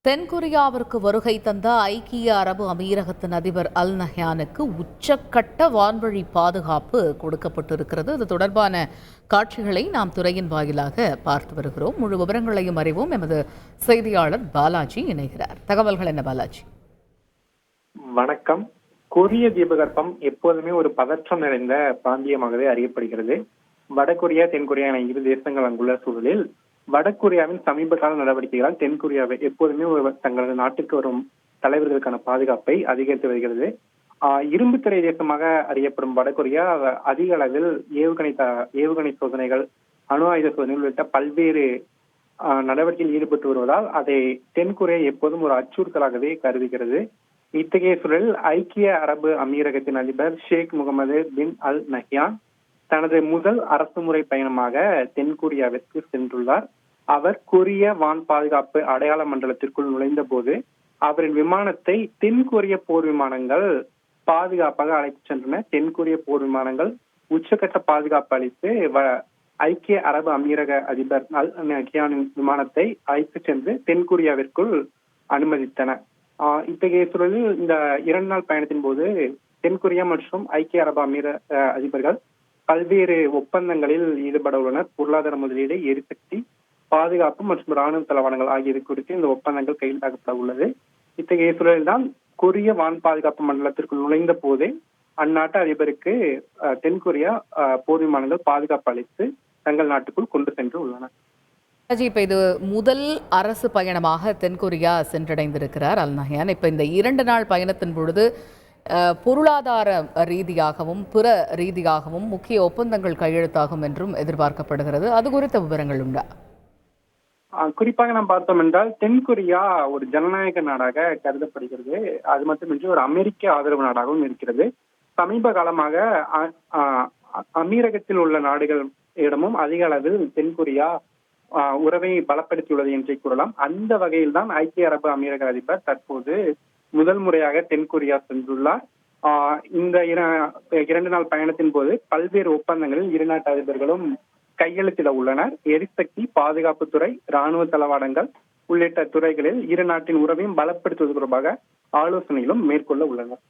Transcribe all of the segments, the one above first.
தென்கொரியாவிற்கு வருகை தந்த ஐக்கிய அரபு அமீரகத்தின் அதிபர் அல் நஹ்யானுக்கு உச்சக்கட்ட வான்வழி பாதுகாப்பு கொடுக்கப்பட்டிருக்கிறது. இது தொடர்பான காட்சிகளை நாம் துறையின் வாயிலாக பார்த்து வருகிறோம். முழு விவரங்களையும் அறிவோம். எமது செய்தியாளர் பாலாஜி இணைகிறார். தகவல்கள் என்ன பாலாஜி? வணக்கம். கொரிய தீபகற்பம் எப்போதுமே ஒரு பதற்றம் நிறைந்த பிராந்தியமாகவே அறியப்படுகிறது. வடகொரியா, தென்கொரியா என இரு தேசங்கள் அங்குள்ள சூழலில் வடகொரியாவின் சமீப கால நடவடிக்கைகளால் தென்கொரியாவை எப்போதுமே தங்களது நாட்டுக்கு வரும் தலைவர்களுக்கான பாதுகாப்பை அதிகரித்து வருகிறது. இரும்பு திரை தேசமாக அறியப்படும் வடகொரியா அதிக அளவில் ஏவுகணை சோதனைகள், அணு ஆயுத சோதனைகள் உள்ளிட்ட பல்வேறு நடவடிக்கையில் ஈடுபட்டு வருவதால் அதை தென்கொரியா எப்போதும் ஒரு அச்சுறுத்தலாகவே கருதுகிறது. இத்தகைய சூழலில் ஐக்கிய அரபு அமீரகத்தின் அதிபர் ஷேக் முகமது பின் அல் நஹ்யான் தனது முதல் அரசுமுறை பயணமாக தென்கொரியாவிற்கு சென்றுள்ளார். அவர் கொரிய வான் பாதுகாப்பு அடையாள மண்டலத்திற்குள் நுழைந்த போது அவரின் விமானத்தை தென்கொரிய போர் விமானங்கள் பாதுகாப்பாக அழைத்து சென்றன. தென்கொரிய போர் விமானங்கள் உச்சக்கட்ட பாதுகாப்பு அளித்து ஐக்கிய அரபு அமீரக அதிபர் அல் நஹ்யானின் விமானத்தை அழைத்து சென்று தென்கொரியாவிற்குள் அனுமதித்தன. இத்தகைய சூழலில் இந்த 2 நாள் பயணத்தின் போது தென்கொரியா மற்றும் ஐக்கிய அரபு அமீரக அதிபர்கள் பல்வேறு ஒப்பந்தங்களில் ஈடுபட உள்ளனர். பொருளாதார முதலீடு, எரிசக்தி, பாதுகாப்பு மற்றும் ராணுவ தளவாடங்கள் ஆகியவை குறித்து இந்த ஒப்பந்தங்கள் கையெழுத்தாக்கப்பட உள்ளது. இத்தகைய சூழலில்தான் கொரிய வான் பாதுகாப்பு மண்டலத்திற்குள் நுழைந்த போதே அந்நாட்டு அதிபருக்கு தென்கொரியா போர் விமானங்கள் பாதுகாப்பு அளித்து தங்கள் நாட்டுக்குள் கொண்டு சென்று உள்ளனர். இப்ப இது முதல் அரசு பயணமாக தென்கொரியா சென்றடைந்திருக்கிறார் அல் நஹ்யான். இப்ப இந்த 2 நாள் பயணத்தின் பொழுது பொருளாதார ரீதியாகவும் பிற ரீதியாகவும் முக்கிய ஒப்பந்தங்கள் கையெழுத்தாகும் என்றும் எதிர்பார்க்கப்படுகிறது. அது குறித்த விவரங்கள் உண்டா? குறிப்பாக நாம் பார்த்தோம் என்றால் தென்கொரியா ஒரு ஜனநாயக நாடாக கருதப்படுகிறது. அது மட்டுமின்றி ஒரு அமெரிக்க ஆதரவு நாடாகவும் இருக்கிறது. சமீப காலமாக அமீரகத்தில் உள்ள நாடுகளிடமும் அதிக அளவில் தென்கொரியா உறவை பலப்படுத்தியுள்ளது என்றே கூறலாம். அந்த வகையில் தான் ஐக்கிய அரபு அமீரக அதிபர் தற்போது முதல் முறையாக தென்கொரியா சென்றுள்ளார். இந்த 2 நாள் பயணத்தின் போது பல்வேறு ஒப்பந்தங்களில் இரு நாட்டு அதிபர்களும் கையெழுத்திட உள்ளனர். எரிசக்தி, பாதுகாப்புத்துறை, ராணுவ தளவாடங்கள் உள்ளிட்ட துறைகளில் இரு நாட்டின் உறவையும் பலப்படுத்துவது தொடர்பாக ஆலோசனைகளும் மேற்கொள்ள உள்ளனர்.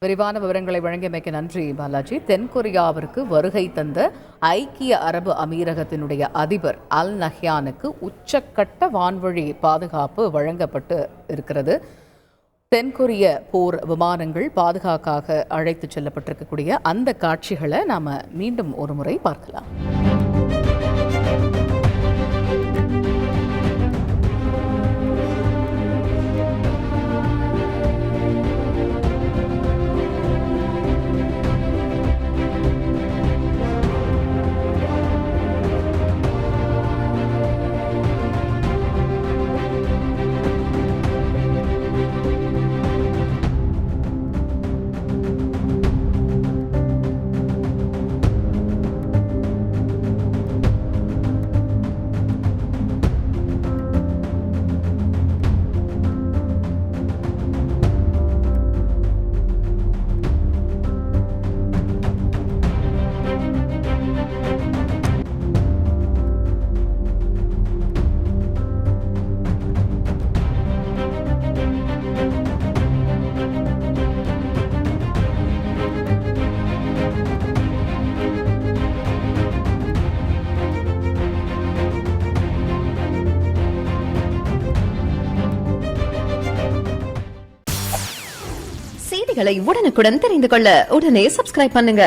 விரிவான விவரங்களை வழங்கியமைக்கு நன்றி பாலாஜி. தென்கொரியாவிற்கு வருகை தந்த ஐக்கிய அரபு அமீரகத்தினுடைய அதிபர் அல் நஹ்யானுக்கு உச்சக்கட்ட வான்வழி பாதுகாப்பு வழங்கப்பட்டு இருக்கிறது. தென்கொரிய போர் விமானங்கள் பாதுகாப்பாக அழைத்து செல்லப்பட்டிருக்கக்கூடிய அந்த காட்சிகளை நாம மீண்டும் ஒரு முறை பார்க்கலாம். செய்திகளை உடனுக்குடன் தெரிந்து கொள்ள உடனே சப்ஸ்கிரைப் பண்ணுங்க.